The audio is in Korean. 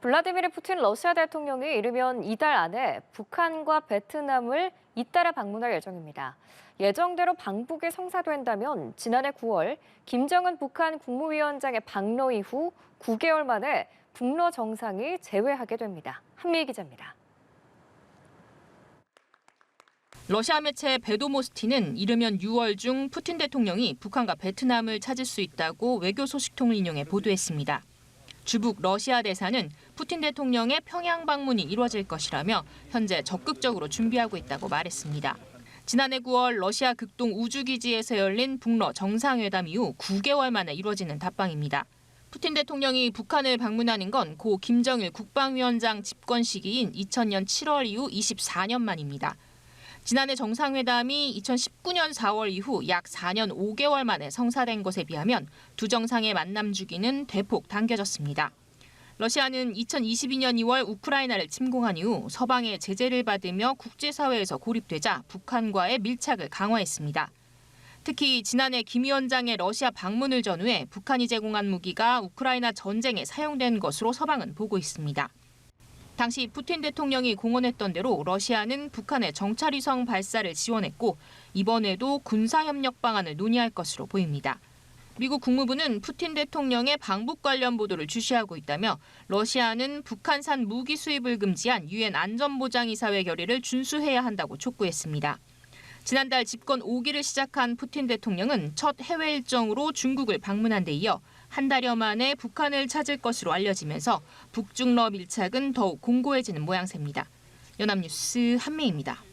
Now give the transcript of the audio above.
블라디미르 푸틴 러시아 대통령이 이르면 이달 안에 북한과 베트남을 잇따라 방문할 예정입니다. 예정대로 방북이 성사된다면 지난해 9월 김정은 북한 국무위원장의 방러 이후 9개월 만에 북러 정상이 재회하게 됩니다. 한미희 기자입니다. 러시아 매체 베도모스티는 이르면 6월 중 푸틴 대통령이 북한과 베트남을 찾을 수 있다고 외교 소식통을 인용해 보도했습니다. 주북 러시아 대사는 푸틴 대통령의 평양 방문이 이루어질 것이라며 현재 적극적으로 준비하고 있다고 말했습니다. 지난해 9월 러시아 극동 우주기지에서 열린 북러 정상회담 이후 9개월 만에 이루어지는 답방입니다. 푸틴 대통령이 북한을 방문하는 건 고 김정일 국방위원장 집권 시기인 2000년 7월 이후 24년 만입니다. 지난해 정상회담이 2019년 4월 이후 약 4년 5개월 만에 성사된 것에 비하면 두 정상의 만남 주기는 대폭 당겨졌습니다. 러시아는 2022년 2월 우크라이나를 침공한 이후 서방의 제재를 받으며 국제사회에서 고립되자 북한과의 밀착을 강화했습니다. 특히 지난해 김 위원장의 러시아 방문을 전후해 북한이 제공한 무기가 우크라이나 전쟁에 사용된 것으로 서방은 보고 있습니다. 당시 푸틴 대통령이 공언했던 대로 러시아는 북한의 정찰위성 발사를 지원했고 이번에도 군사협력 방안을 논의할 것으로 보입니다. 미국 국무부는 푸틴 대통령의 방북 관련 보도를 주시하고 있다며 러시아는 북한산 무기 수입을 금지한 유엔 안전보장이사회 결의를 준수해야 한다고 촉구했습니다. 지난달 집권 5기를 시작한 푸틴 대통령은 첫 해외 일정으로 중국을 방문한 데 이어 한 달여 만에 북한을 찾을 것으로 알려지면서 북중러 밀착은 더욱 공고해지는 모양새입니다. 연합뉴스 한미희입니다.